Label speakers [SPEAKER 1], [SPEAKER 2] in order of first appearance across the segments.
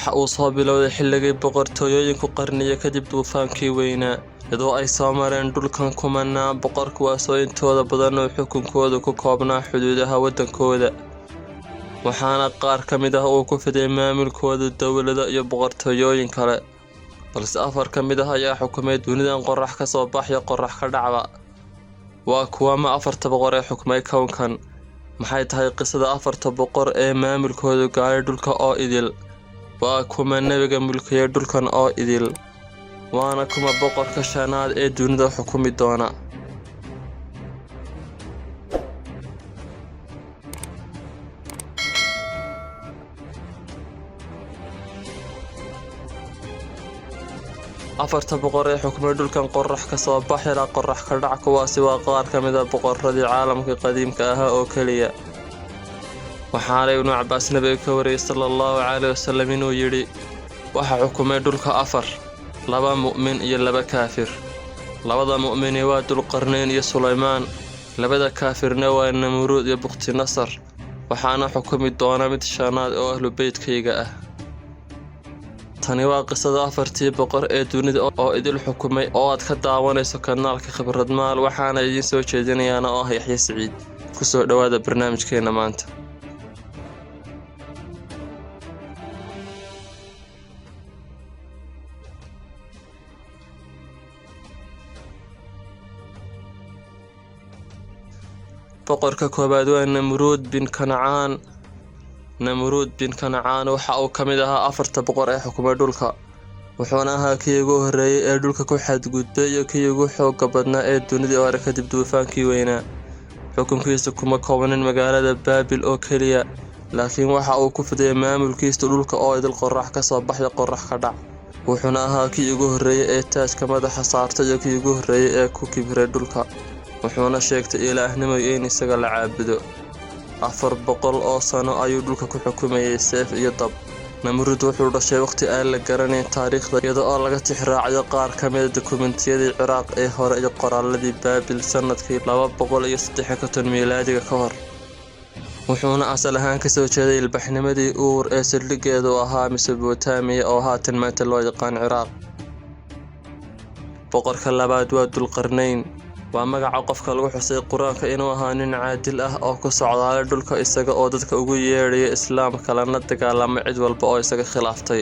[SPEAKER 1] waxa uu soo bilowday xilligii boqortooyooyinku qarniyo kadib duufaankii weynaa iyadoo ay soo mareen dhulkan kumanaan boqor kuwaasoo intooda badan oo xukunkooda ku koobnaa xuduudaha waddankooda waxaana qaar ka mid ah uu ku fiday maamulkooda dowlado iyo boqortooyooyin kale balse 4 ka mid ah ayaa xukumay dunidan qorax ka soo baxaya qorax ka dhacba waa kuwama 4 boqor ee xukumay kownkan maxay tahay qisada 4 boqor ee maamulkooda gaaray dhulka oo idil waa kuma nabiga mulkiya dhulkan oo idil waana kuma boqorka shanaad ee dunida xukumi doona afarta boqor ee xukumay dhulkan qorax ka soo baxaya qorax ka dhac kuwaasi waa qaar ka mid ah boqorradii caalamka qadiimka ah oo kaliya waxaana ibnu Cabbaas nabiga ka wariyay sallallahu alayhi wasallam inuu yiri waxa xukumay dhulka 4 2 mu'min iyo 2 kaafir labada mu'min waa Dulqarnayn iyo Sulaymaan labada kaafirna waa Namruud iyo Bukhtinasar waxaana xukumi doona mid shanaad oo ahlu beedkayga ah tani waa qisada 4tii boqor ee dunida oo idil xukumay oo aad ka daawanayso kanaalka khibrad maal waxaana idin soo jeedinayaan oo ah Yaxya Saciid ku soo dhawaada barnaamijkeena maanta boqorka koobaad waa Namruud bin Kancaan waxa uu kamid ahaa 4 boqor ee xukumay dhulka wuxuuna ahaa kii ugu horeeyay ee dhulka ku xadgudbay iyo kii ugu xoog badnaa ee dunida hore kadib duufaankii weynaa xukunkiisa kuma koobnayn magaalada Baabil oo kaliya laakiin waxa uu ku fiday maamulkiisa dhulka oo idil qorax ka soo baxay qorax ka dhac wuxuuna ahaa kii ugu horeeyay ee taajka madaxa saartay iyo kii ugu horeeyay ee ku kibray dhulka wuxuuna sheegtay ilaahnimo in isaga la caabudo 400 oo sano ayuu dhulka ku xukumayay seef iyo dab Namruud wuxuu dhashay waqti aan la garanayn taariikhda iyadoo oo laga tixraacayo qaar ka mid ah dokumentiyadii Ciraaq ee hore iyo qoraalladii Baabil sanadkii 253 miilaadiga ka hor wuxuuna asal ahaan ka soo jeeday ilbaxnimadii Uur ee saldhigeedu ahaa Mesopotamia oo haatan maanta loo yaqaan Ciraaq boqorka labaad waa Dulqarnayn waa magaca qofka lagu xusay quraanka inuu ahaa nin caadil ah oo ku socdaalay dhulka isaga oo dadka ugu yeedhay islaamka lana dagaalamay cid walba oo isaga khilaaftay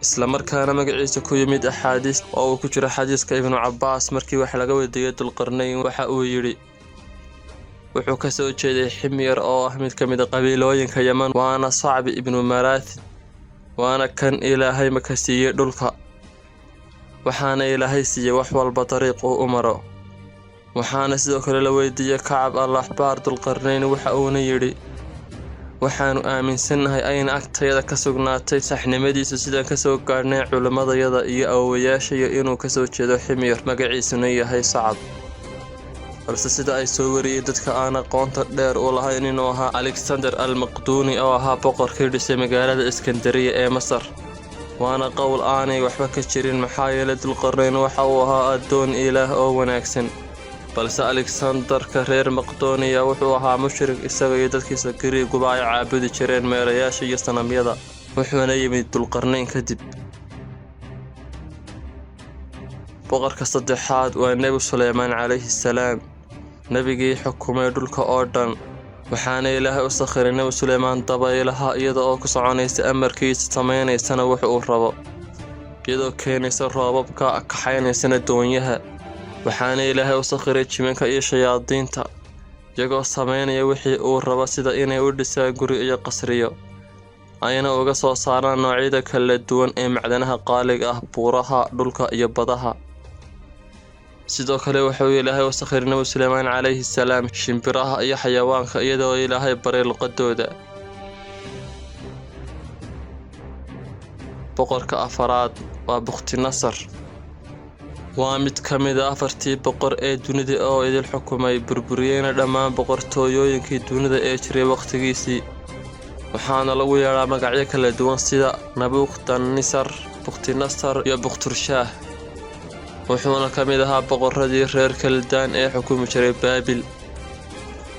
[SPEAKER 1] isla markaana magaciisa ku yimid axaadiis oo uu ku jiro xadiiska ibnu Cabbaas markii wax laga weydiiyay Dulqarnayn waxa uu yiri wuxuu ka soo jeeday Ximyar oo ah mid ka mid ah qabiilooyinka Yaman waana Sacbi ibnu Maraath waana kan Ilaahay ma ka siiyay dhulka waxaana Ilaahay siiyay wax walba dariiq uu u maro waxaana sidoo kale la weydiiyay Kacab al-Ahbaar Dulqarnayn waxa uu yiri waxaanu aaminsanahay ayna agtayada ka sugnaatay saxnimadiisa sida ka soo gaarnay culimadayada iyo awoowayaasha inuu ka soo jeedo Ximyar magaciisuna yahay Sacab balse sida ay soo wariyay dadka aan aqoonta dheer u lahayn inuu ahaa Alexander al-Maqduni oo ahaa boqorkii dhisay magaalada Iskandariya ee Masar waana qowl aanay waxba ka jirin maxaa yeelay Dulqarnayn waxa uu ahaa adoon Ilaah oo wanaagsan balse Alexander-ka reer Maqdoniya wuxuu ahaa mushrik isaga iyo dadkiisa Giriiguba ay caabudi jireen meelayaasha iyo sanamyada wuxuuna yimid Dulqarnayn kadib boqorka saddexaad waa Nabi Sulaymaan calayhi salaam nabigii xukumay dhulka oo dhan waxaana Ilaahay u sakhiray Nabi Sulaymaan dabaylaha iyada oo ku soconaysa amarkiisa sameeynaysa wuxuu uu rabo iyadoo keenaysa roobabka kaxaynaysa doonyaha waxaana Ilaahay u sakhiray jimanka iyo shayaadiinta iyagoo sameynaya wixii uu rabo sida inay u dhisaan guri iyo qasriyo ayna uga soo saaraan noocyada kala duwan ee macdanaha qaaliga ah buuraha dhulka iyo badaha sidoo kale wuxuu Ilaahay u sakhiray Nabi Sulaymaan calayhi salaam shimbiraha iyo xayawaanka iyadoo Ilaahay baray luqadooda boqorka afaraad waa Bukhtinasar waa mid ka mid ah 4tii boqor ee dunida oo idil xukumay burburiyayna dhammaan boqortooyooyinkii dunida ee jiray waqtigiisii waxaana lagu yeeraa magacyo kala duwan sida Nabukhadnezzar Bukhtinasar iyo Bukhturshaah wuxuuna ka mid ahaa boqorradii reer Kaldaan ee xukumi jiray Baabil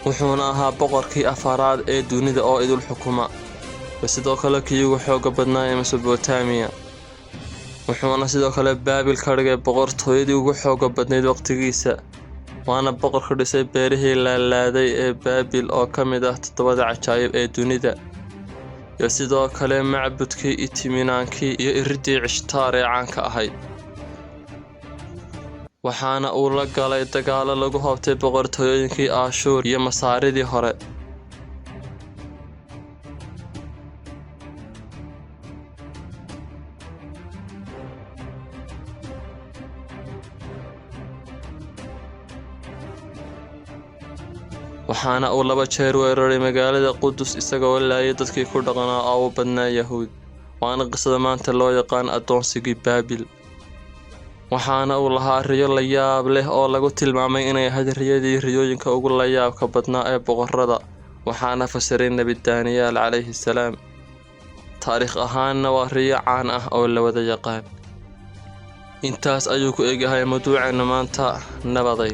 [SPEAKER 1] wuxuuna ahaa boqorkii afaraad ee dunida oo idil xukuma sidoo kale kii ugu xooga badnaa ee Mesopotamia. wuxuuna sidoo kale Baabil ka dhigay boqortooyadii ugu xooga badnayd waqtigiisa, waana boqorka dhisay beerihii laalaaday ee Baabil oo ka mid ah 7 cajaa'ib ee dunida, iyo sidoo kale macbudkii Itiminaankii iyo iridii Ishtaar ee caanka ahayd. waxaana uu la galay dagaalo lagu hoobtay boqortooyooyinkii Aashuur iyo Masaaridii hore. waxaana uu 2 jeer weeraray magaalada Qudus isagoo laayay dadkii ku dhaqanaa oo u badnaa Yahuud, waana qisada maanta loo yaqaan adoonsigii Baabil. waxaana uu lahaa riyo la yaab leh oo lagu tilmaamay inay ahayd riyooyinka ugu la yaabka badnaa ee boqorrada, waxaana fasiray Nebi Daaniyaal calayhi salaam. taariikh ahaanna waa riyo caan ah oo la wada yaqaan. intaas ayuu ku egahay mawduuceena maanta. nabaday.